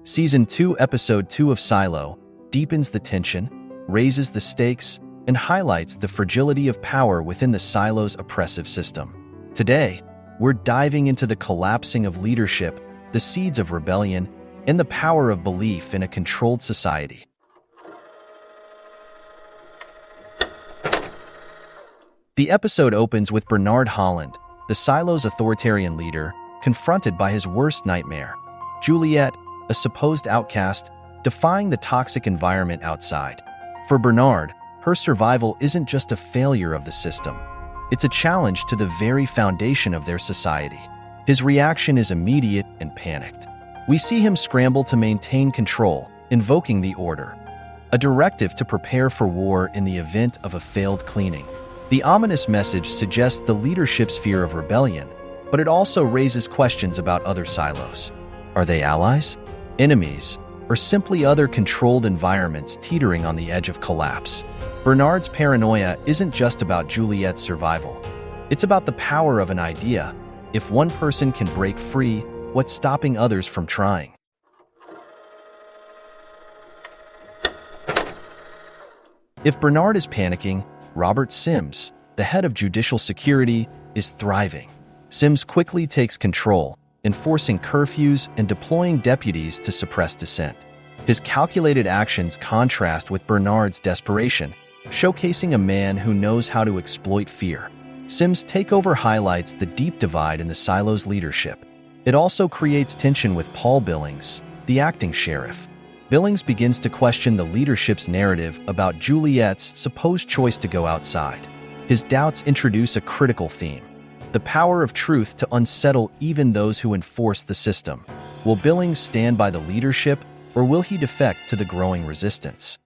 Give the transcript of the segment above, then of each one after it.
Season 2, Episode 2 of Silo deepens the tension, raises the stakes, and highlights the fragility of power within the silo's oppressive system. Today, we're diving into the collapsing of leadership, the seeds of rebellion, and the power of belief in a controlled society. The episode opens with Bernard Holland, the silo's authoritarian leader, confronted by his worst nightmare, Juliette, a supposed outcast, defying the toxic environment outside. For Bernard, her survival isn't just a failure of the system. It's a challenge to the very foundation of their society. His reaction is immediate and panicked. We see him scramble to maintain control, invoking the order, a directive to prepare for war in the event of a failed cleaning. The ominous message suggests the leadership's fear of rebellion, but it also raises questions about other silos. Are they allies, enemies, or simply other controlled environments teetering on the edge of collapse? Bernard's paranoia isn't just about Juliette's survival. It's about the power of an idea. If one person can break free, what's stopping others from trying? If Bernard is panicking, Robert Sims, the head of judicial security, is thriving. Sims quickly takes control, enforcing curfews and deploying deputies to suppress dissent. His calculated actions contrast with Bernard's desperation, showcasing a man who knows how to exploit fear. Sims' takeover highlights the deep divide in the silo's leadership. It also creates tension with Paul Billings, the acting sheriff. Billings begins to question the leadership's narrative about Juliette's supposed choice to go outside. His doubts introduce a critical theme: the power of truth to unsettle even those who enforce the system. Will Billings stand by the leadership, or will he defect to the growing resistance?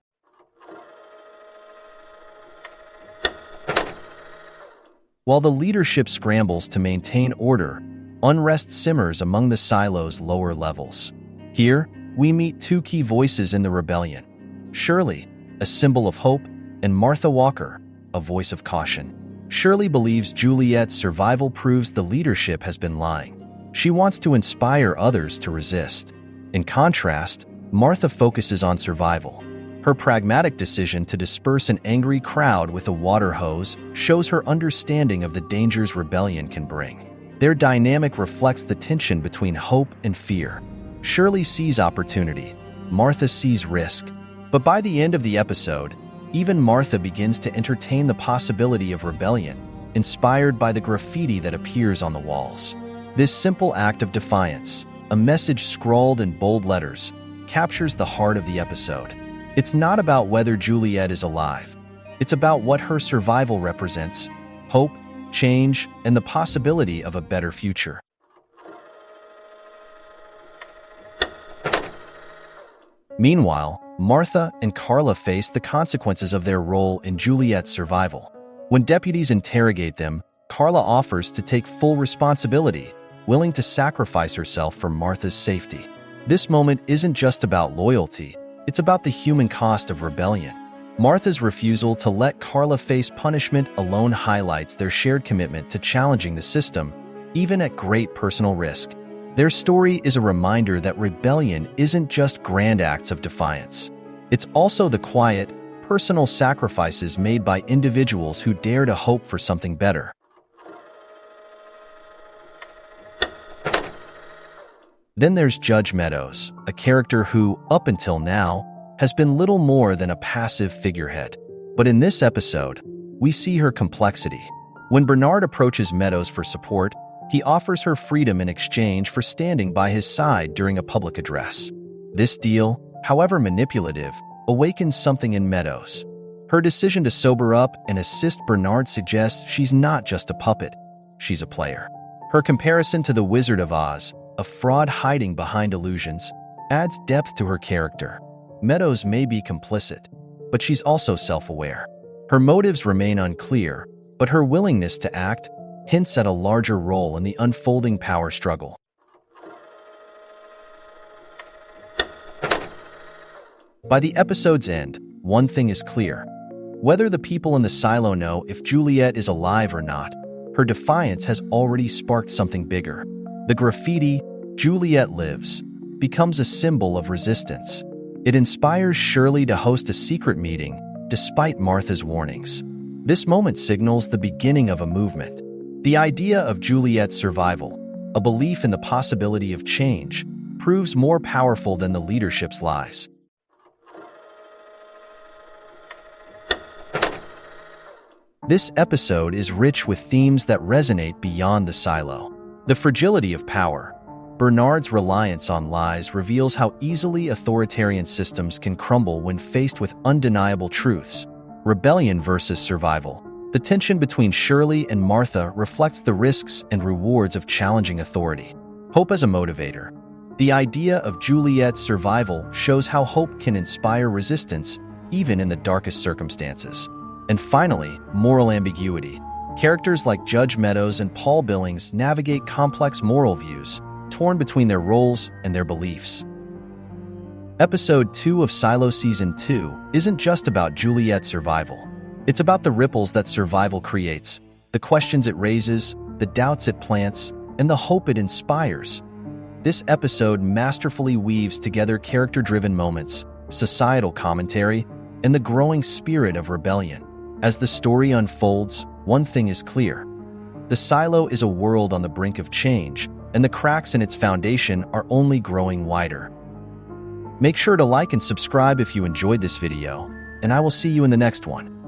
While the leadership scrambles to maintain order, unrest simmers among the silo's lower levels. Here, we meet two key voices in the rebellion: Shirley, a symbol of hope, and Martha Walker, a voice of caution. Shirley believes Juliette's survival proves the leadership has been lying. She wants to inspire others to resist. In contrast, Martha focuses on survival. Her pragmatic decision to disperse an angry crowd with a water hose shows her understanding of the dangers rebellion can bring. Their dynamic reflects the tension between hope and fear. Shirley sees opportunity, Martha sees risk. But by the end of the episode, even Martha begins to entertain the possibility of rebellion, inspired by the graffiti that appears on the walls. This simple act of defiance, a message scrawled in bold letters, captures the heart of the episode. It's not about whether Juliette is alive. It's about what her survival represents: hope, change, and the possibility of a better future. Meanwhile, Martha and Carla face the consequences of their role in Juliette's survival. When deputies interrogate them, Carla offers to take full responsibility, willing to sacrifice herself for Martha's safety. This moment isn't just about loyalty, it's about the human cost of rebellion. Martha's refusal to let Carla face punishment alone highlights their shared commitment to challenging the system, even at great personal risk. Their story is a reminder that rebellion isn't just grand acts of defiance. It's also the quiet, personal sacrifices made by individuals who dare to hope for something better. Then there's Judge Meadows, a character who, up until now, has been little more than a passive figurehead. But in this episode, we see her complexity. When Bernard approaches Meadows for support, he offers her freedom in exchange for standing by his side during a public address. This deal, however manipulative, awakens something in Meadows. Her decision to sober up and assist Bernard suggests she's not just a puppet, she's a player. Her comparison to the Wizard of Oz, a fraud hiding behind illusions, adds depth to her character. Meadows may be complicit, but she's also self-aware. Her motives remain unclear, but her willingness to act hints at a larger role in the unfolding power struggle. By the episode's end, one thing is clear. Whether the people in the silo know if Juliette is alive or not, her defiance has already sparked something bigger. The graffiti, "Juliette Lives," becomes a symbol of resistance. It inspires Shirley to host a secret meeting, despite Martha's warnings. This moment signals the beginning of a movement. The idea of Juliette's survival, a belief in the possibility of change, proves more powerful than the leadership's lies. This episode is rich with themes that resonate beyond the silo. The fragility of power. Bernard's reliance on lies reveals how easily authoritarian systems can crumble when faced with undeniable truths. Rebellion versus survival. The tension between Shirley and Martha reflects the risks and rewards of challenging authority. Hope as a motivator. The idea of Juliette's survival shows how hope can inspire resistance even in the darkest circumstances. And finally, moral ambiguity. Characters like Judge Meadows and Paul Billings navigate complex moral views, torn between their roles and their beliefs. Episode 2 of Silo Season 2 isn't just about Juliette's survival. It's about the ripples that survival creates, the questions it raises, the doubts it plants, and the hope it inspires. This episode masterfully weaves together character-driven moments, societal commentary, and the growing spirit of rebellion. As the story unfolds, one thing is clear. The silo is a world on the brink of change, and the cracks in its foundation are only growing wider. Make sure to like and subscribe if you enjoyed this video, and I will see you in the next one.